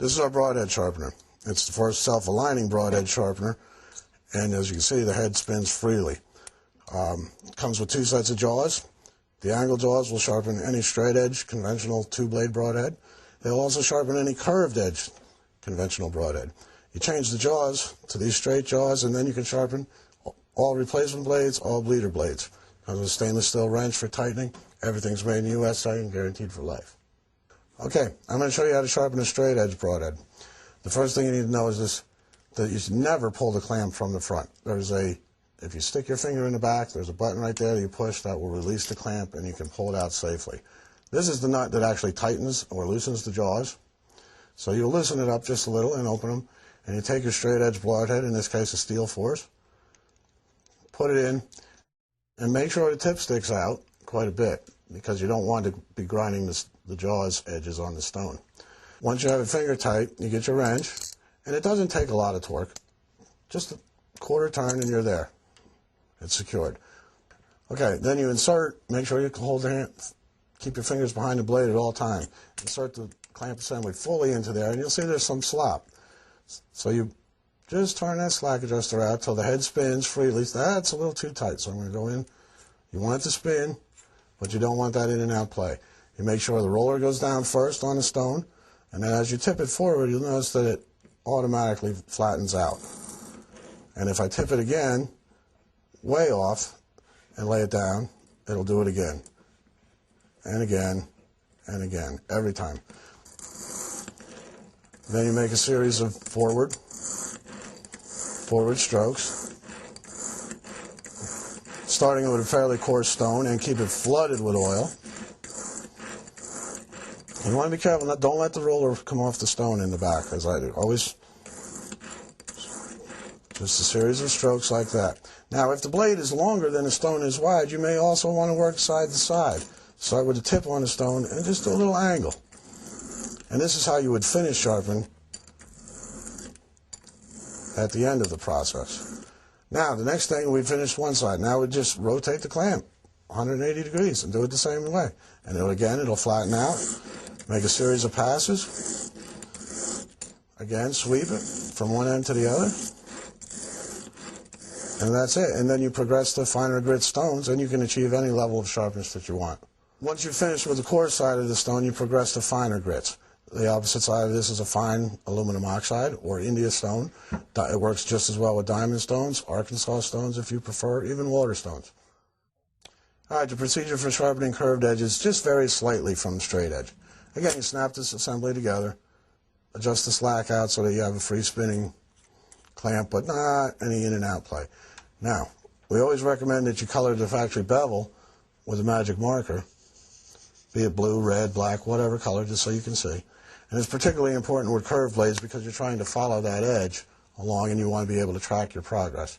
This is our broadhead sharpener. It's the first self-aligning broadhead sharpener, and as you can see, the head spins freely. It comes with two sets of jaws. The angle jaws will sharpen any straight edge conventional two-blade broadhead. They'll also sharpen any curved edge conventional broadhead. You change the jaws to these straight jaws, and then you can sharpen all replacement blades, all bleeder blades. Comes with a stainless steel wrench for tightening. Everything's made in the USA and guaranteed for life. Okay, I'm going to show you how to sharpen a straight edge broadhead. The first thing you need to know is this, that you should never pull the clamp from the front. If you stick your finger in the back, there's a button right there that you push that will release the clamp and you can pull it out safely. This is the nut that actually tightens or loosens the jaws. So you'll loosen it up just a little and open them, and you take your straight edge broadhead, in this case a steel force, put it in, and make sure the tip sticks out quite a bit because you don't want to be grinding the jaws edges on the stone. Once you have it finger tight, you get your wrench, and it doesn't take a lot of torque. Just a quarter turn and you're there. It's secured. Okay, then you insert, make sure you can hold the hand, keep your fingers behind the blade at all times. Insert the clamp assembly fully into there, and you'll see there's some slop. So you just turn that slack adjuster out till the head spins freely. That's a little too tight, so I'm going to go in. You want it to spin, but you don't want that in and out play. You make sure the roller goes down first on the stone, and then as you tip it forward, you'll notice that it automatically flattens out. And if I tip it again, way off, and lay it down, it'll do it again, and again, and again, every time. Then you make a series of forward strokes, starting with a fairly coarse stone, and keep it flooded with oil. You want to be careful, don't let the roller come off the stone in the back, as I do. Always just a series of strokes like that. Now, if the blade is longer than the stone is wide, you may also want to work side to side. Start with the tip on the stone and just do a little angle. And this is how you would finish sharpen at the end of the process. Now, the next thing, we finished one side. Now we just rotate the clamp 180 degrees and do it the same way. And it'll flatten out. Make a series of passes. Again, sweep it from one end to the other. And that's it. And then you progress to finer grit stones, and you can achieve any level of sharpness that you want. Once you finish with the coarse side of the stone, you progress to finer grits. The opposite side of this is a fine aluminum oxide or India stone. It works just as well with diamond stones, Arkansas stones if you prefer, even water stones. All right, the procedure for sharpening curved edges just varies slightly from the straight edge. Again, you snap this assembly together, adjust the slack out so that you have a free spinning clamp, but not any in and out play. Now, we always recommend that you color the factory bevel with a magic marker, be it blue, red, black, whatever color, just so you can see. And it's particularly important with curved blades because you're trying to follow that edge along and you want to be able to track your progress.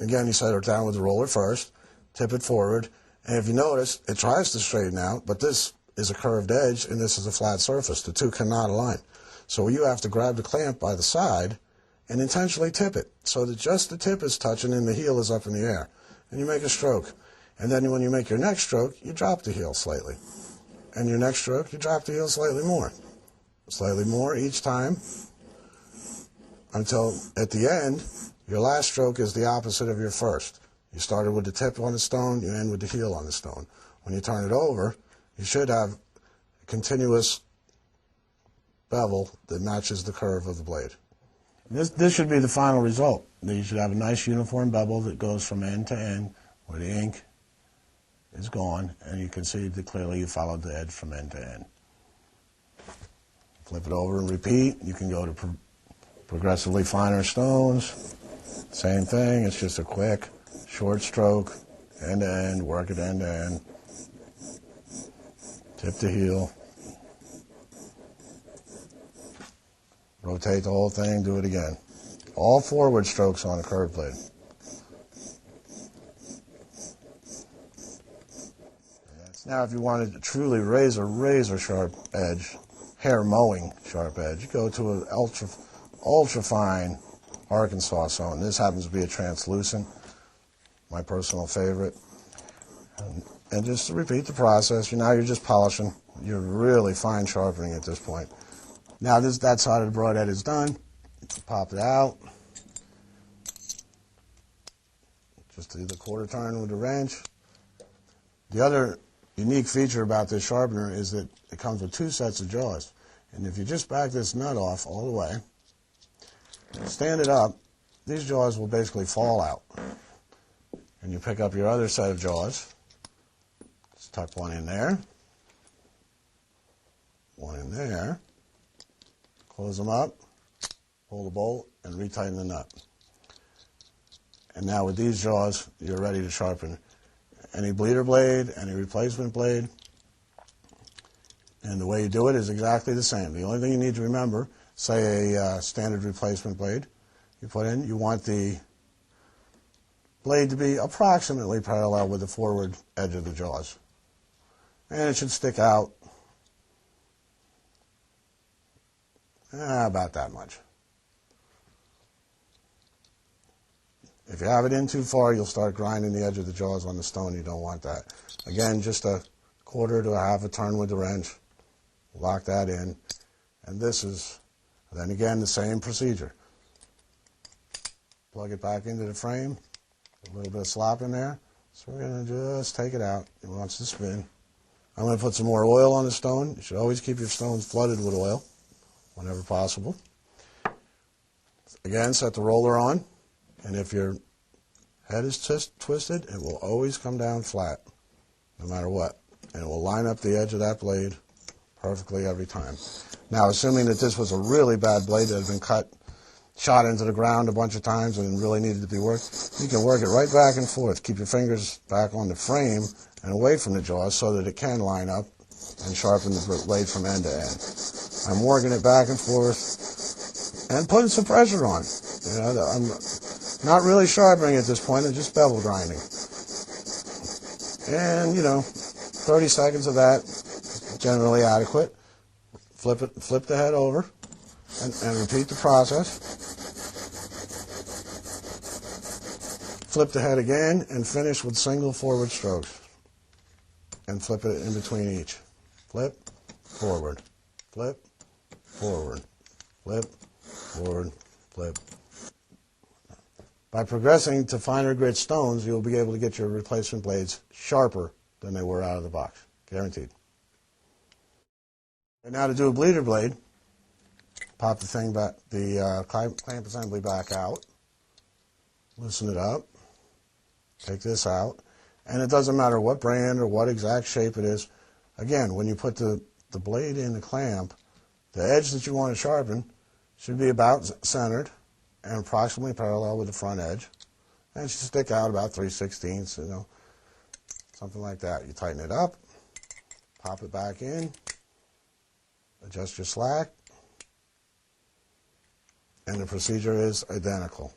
Again, you set it down with the roller first, tip it forward, and if you notice, it tries to straighten out, but this is a curved edge and this is a flat surface. The two cannot align. So you have to grab the clamp by the side and intentionally tip it so that just the tip is touching and the heel is up in the air. And you make a stroke. And then when you make your next stroke, you drop the heel slightly. And your next stroke, you drop the heel slightly more each time, until at the end, your last stroke is the opposite of your first. You started with the tip on the stone, you end with the heel on the stone. When you turn it over, you should have a continuous bevel that matches the curve of the blade. This should be the final result. You should have a nice uniform bevel that goes from end to end where the ink is gone, and you can see that clearly you followed the edge from end to end. Flip it over and repeat. You can go to progressively finer stones. Same thing, it's just a quick, short stroke, end to end, work it end to end. Tip the heel. Rotate the whole thing, do it again. All forward strokes on a curved blade. Now, if you wanted to truly razor sharp edge, hair mowing sharp edge, you go to an ultra fine Arkansas stone. This happens to be a translucent, my personal favorite. And just to repeat the process, now you're just polishing. You're really fine sharpening at this point. Now that side of the broadhead is done. Pop it out. Just do the quarter turn with the wrench. The other unique feature about this sharpener is that it comes with 2 sets of jaws. And if you just back this nut off all the way, stand it up, these jaws will basically fall out. And you pick up your other set of jaws. Just tuck one in there, one in there, close them up, pull the bolt, and retighten the nut. And now with these jaws, you're ready to sharpen any bleeder blade, any replacement blade. And the way you do it is exactly the same. The only thing you need to remember, say a standard replacement blade you put in, you want the blade to be approximately parallel with the forward edge of the jaws. And it should stick out about that much. If you have it in too far, you'll start grinding the edge of the jaws on the stone. You don't want that. Again, just a quarter to a half a turn with the wrench. Lock that in. And this is, then again, the same procedure. Plug it back into the frame. A little bit of slop in there. So we're going to just take it out. It wants to spin. I'm going to put some more oil on the stone. You should always keep your stones flooded with oil whenever possible. Again, set the roller on. And if your head is twisted, it will always come down flat, no matter what. And it will line up the edge of that blade perfectly every time. Now, assuming that this was a really bad blade that had been shot into the ground a bunch of times and really needed to be worked, you can work it right back and forth. Keep your fingers back on the frame and away from the jaws so that it can line up and sharpen the blade from end to end. I'm working it back and forth and putting some pressure on. You know, I'm not really sharpening at this point, I'm just bevel grinding. And, 30 seconds of that is generally adequate. Flip the head over and repeat the process. Flip the head again and finish with single forward strokes. And flip it in between each. Flip, forward, flip, forward, flip, forward, flip. By progressing to finer grit stones, you'll be able to get your replacement blades sharper than they were out of the box. Guaranteed. And now to do a bleeder blade, pop the thing back, the clamp assembly back out, loosen it up, take this out, and it doesn't matter what brand or what exact shape it is. Again, when you put the blade in the clamp, the edge that you want to sharpen should be about centered and approximately parallel with the front edge. And it should stick out about 3/16, something like that. You tighten it up, pop it back in, adjust your slack, and the procedure is identical.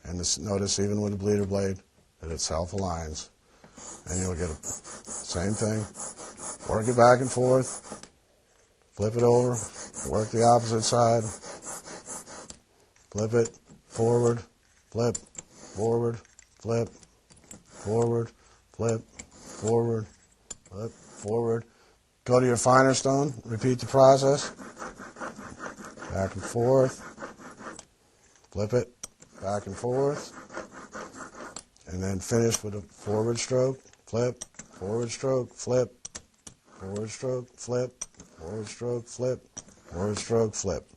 And notice, even with the bleeder blade, that it self-aligns. And you'll get the same thing. Work it back and forth, flip it over, work the opposite side, flip it, forward, flip, forward, flip, forward, flip, forward, flip, forward. Go to your finer stone, repeat the process, back and forth, flip it, back and forth, and then finish with a forward stroke, flip, forward stroke, flip, forward stroke, flip, forward stroke, flip, forward stroke, flip.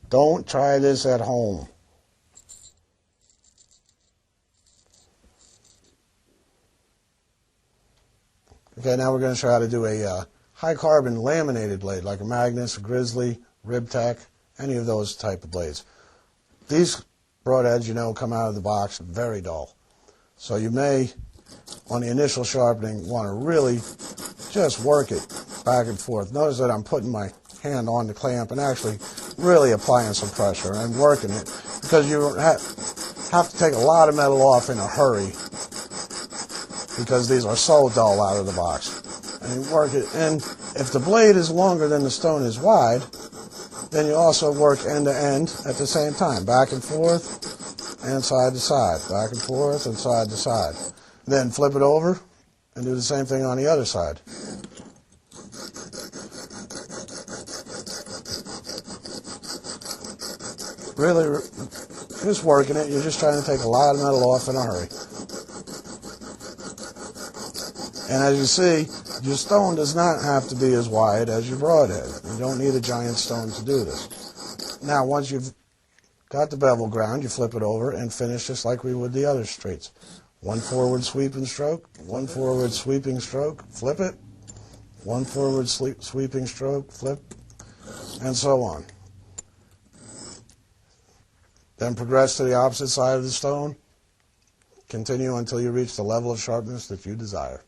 Don't try this at home. Okay, now we're going to show how to do a high carbon laminated blade, like a Magnus, a Grizzly, Ribtech, any of those type of blades. These broadheads, come out of the box very dull. So you may, on the initial sharpening, want to really just work it back and forth. Notice that I'm putting my hand on the clamp and actually really applying some pressure and working it, because you have to take a lot of metal off in a hurry, because these are so dull out of the box. And you work it, and if the blade is longer than the stone is wide, then you also work end to end at the same time, back and forth and side to side, back and forth and side to side. Then flip it over and do the same thing on the other side. really just working it. You're just trying to take a lot of metal off in a hurry. And as you see, your stone does not have to be as wide as your broadhead. You don't need a giant stone to do this. Now, once you've got the bevel ground, you flip it over and finish just like we would the other straights. One forward sweeping stroke, one forward sweeping stroke, flip it, one forward sweeping stroke, flip, and so on. Then progress to the opposite side of the stone. Continue until you reach the level of sharpness that you desire.